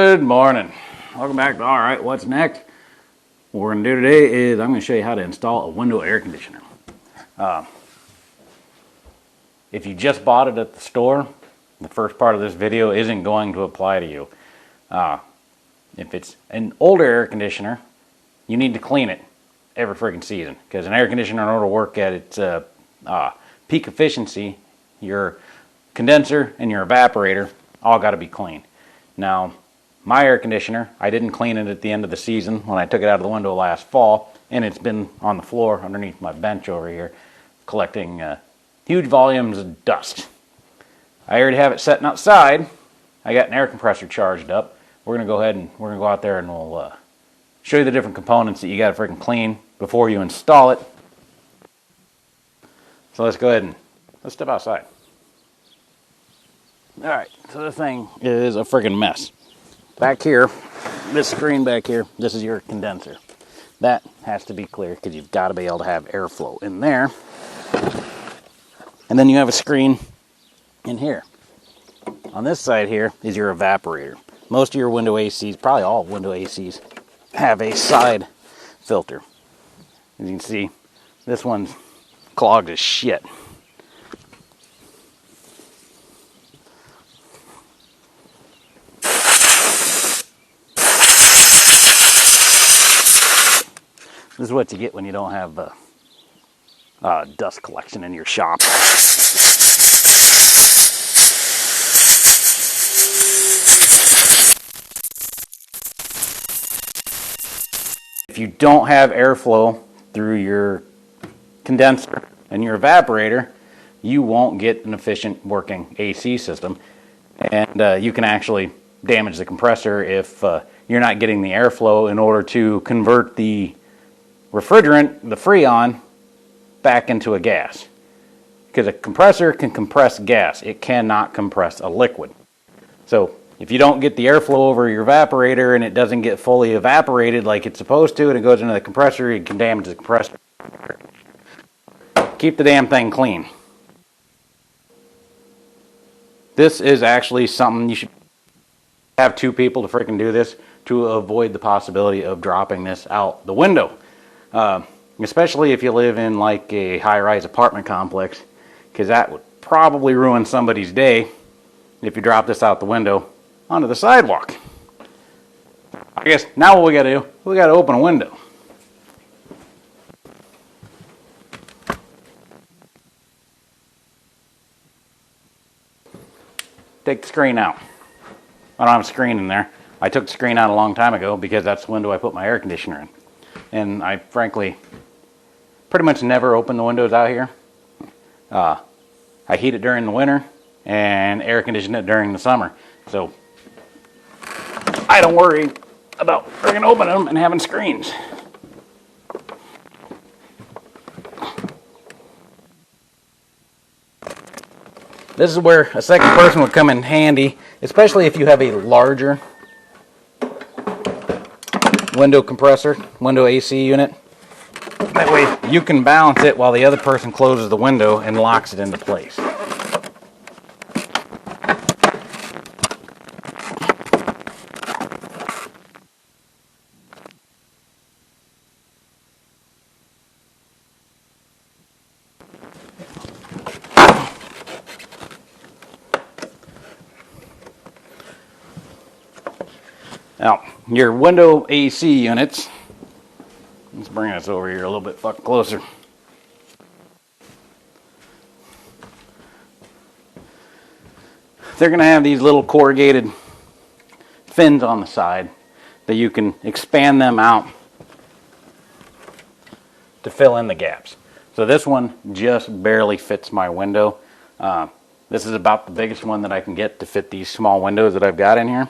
Good morning. Welcome back to Alright, What's Next? What we're going to do today is I'm going to show you how to install a window air conditioner. If you just bought it at the store, the first part of this video isn't going to apply to you. If it's an older air conditioner, you need to clean it every freaking season, because an air conditioner, in order to work at its peak efficiency, your condenser and your evaporator all got to be clean. Now, my air conditioner, I didn't clean it at the end of the season when I took it out of the window last fall, and it's been on the floor underneath my bench over here collecting huge volumes of dust. I already have it sitting outside. I got an air compressor charged up. We're going to go ahead and we're going to go out there and we'll show you the different components that you got to freaking clean before you install it. So let's go ahead and let's step outside. Alright, so this thing is a friggin' mess. Back here, this screen back here, this is your condenser. That has to be clear because you've got to be able to have airflow in there. And then you have a screen in here. On this side here is your evaporator. Most of your window ACs, probably all window ACs, have a side filter. As you can see, this one's clogged as shit. This is what you get when you don't have dust collection in your shop. If you don't have airflow through your condenser and your evaporator, you won't get an efficient working AC system, and you can actually damage the compressor if you're not getting the airflow in order to convert the refrigerant, the Freon, back into a gas. Because a compressor can compress gas. It cannot compress a liquid. So if you don't get the airflow over your evaporator and it doesn't get fully evaporated like it's supposed to and it goes into the compressor, it can damage the compressor. Keep the damn thing clean. This is actually something you should have two people to freaking do this to avoid the possibility of dropping this out the window. Especially if you live in like a high-rise apartment complex, because that would probably ruin somebody's day if you drop this out the window onto the sidewalk. I guess now what we got to do, we got to open a window. Take the screen out. I don't have a screen in there. I took the screen out a long time ago because that's the window I put my air conditioner in. And I frankly pretty much never open the windows out here. I heat it during the winter and air condition it during the summer. So I don't worry about freaking opening them and having screens. This is where a second person would come in handy, especially if you have a larger window compressor, window AC unit. That way you can balance it while the other person closes the window and locks it into place. Now, your window AC units, let's bring this over here a little bit fucking closer. They're going to have these little corrugated fins on the side that you can expand them out to fill in the gaps. So this one just barely fits my window. This is about the biggest one that I can get to fit these small windows that I've got in here.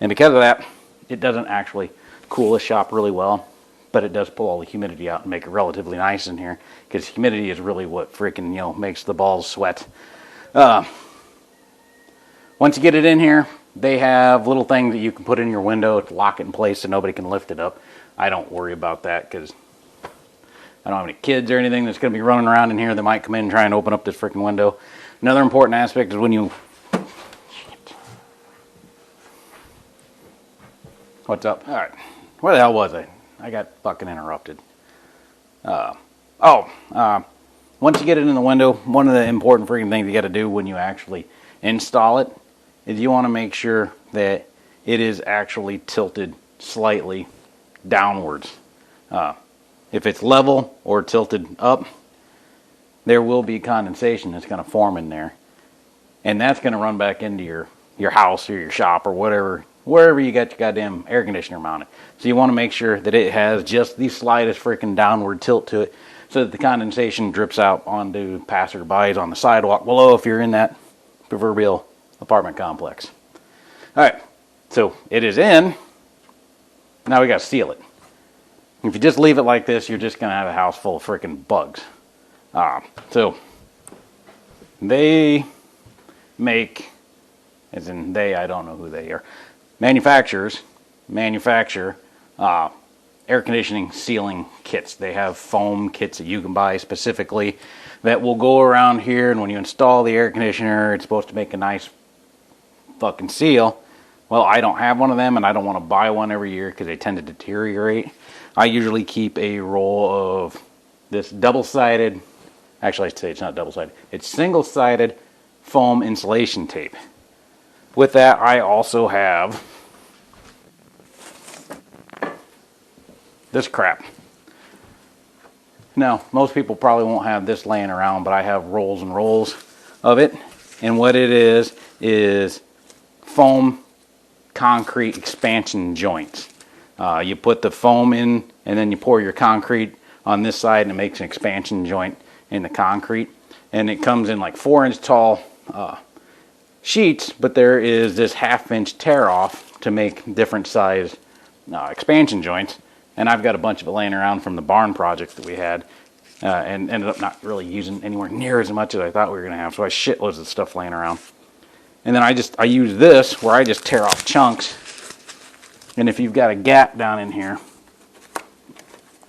And because of that, it doesn't actually cool the shop really well, but it does pull all the humidity out and make it relatively nice in here, because humidity is really what freaking, makes the balls sweat. Once you get it in here, they have little things that you can put in your window to lock it in place so nobody can lift it up. I don't worry about that because I don't have any kids or anything that's going to be running around in here that might come in and try and open up this freaking window. Another important aspect is when you What's up? All right. Where the hell was I? I got fucking interrupted. Once you get it in the window, one of the important freaking things you got to do when you actually install it is you want to make sure that it is actually tilted slightly downwards. If it's level or tilted up, there will be condensation that's going to form in there. And that's going to run back into your house or your shop or whatever, wherever you got your goddamn air conditioner mounted. So you want to make sure that it has just the slightest freaking downward tilt to it so that the condensation drips out onto passerbys on the sidewalk below if you're in that proverbial apartment complex. All right, so it is in. Now we got to seal it. If you just leave it like this, you're just going to have a house full of freaking bugs. So they make, as in they, I don't know who they are, manufacture air conditioning sealing kits. They have foam kits that you can buy specifically that will go around here, and when you install the air conditioner, it's supposed to make a nice fucking seal. Well, I don't have one of them, and I don't want to buy one every year because they tend to deteriorate. I usually keep a roll of this double-sided, actually I'd say it's not double-sided, it's single-sided foam insulation tape. With that, I also have this crap. Now, most people probably won't have this laying around, but I have rolls and rolls of it. And what it is foam concrete expansion joints. You put the foam in, and then you pour your concrete on this side, and it makes an expansion joint in the concrete. And it comes in like 4-inch tall sheets, but there is this 1/2-inch tear off to make different size expansion joints. And I've got a bunch of it laying around from the barn projects that we had, and ended up not really using anywhere near as much as I thought we were going to have. So I shitloads of stuff laying around. And then I use this where I just tear off chunks. And if you've got a gap down in here,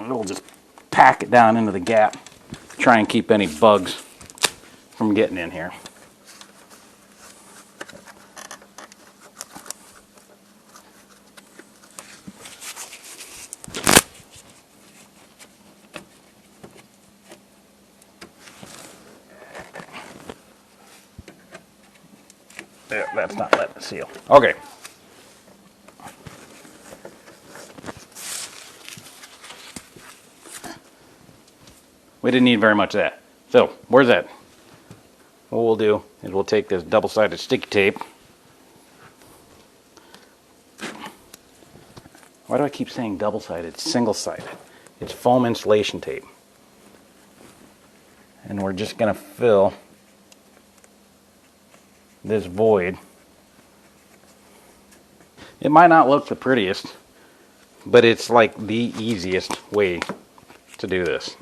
it'll just pack it down into the gap. Try and keep any bugs from getting in here. There, that's not letting it seal. Okay. We didn't need very much of that. So, where's that? What we'll do is we'll take this double-sided sticky tape. Why do I keep saying double-sided? It's single-sided. It's foam insulation tape. And we're just going to fill this void. It might not look the prettiest, but it's like the easiest way to do this.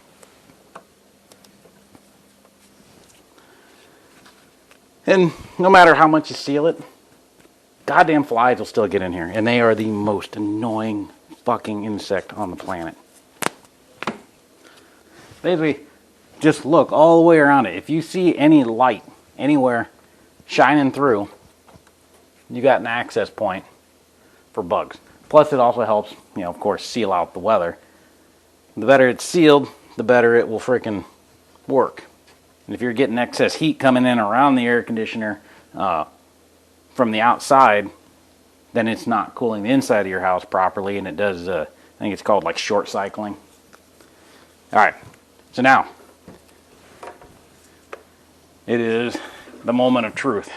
And no matter how much you seal it, goddamn flies will still get in here. And they are the most annoying fucking insect on the planet. Basically, just look all the way around it. If you see any light anywhere shining through, you got an access point for bugs. Plus it also helps, of course, seal out the weather. The better it's sealed, the better it will frickin' work. And if you're getting excess heat coming in around the air conditioner from the outside, then it's not cooling the inside of your house properly, and it does, I think it's called like short cycling. Alright, so now, it is the moment of truth.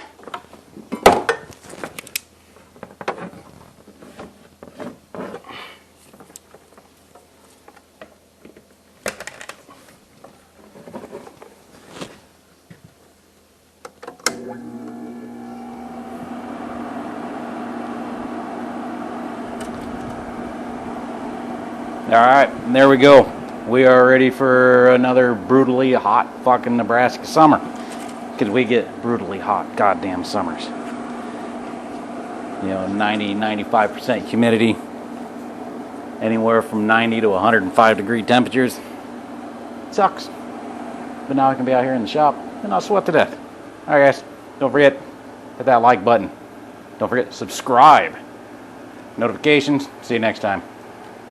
Alright, there we go. We are ready for another brutally hot fucking Nebraska summer. Because we get brutally hot goddamn summers. 90-95% humidity. Anywhere from 90 to 105 degree temperatures. Sucks. But now I can be out here in the shop and not sweat to death. Alright guys, don't forget, hit that like button. Don't forget to subscribe. notifications. See you next time.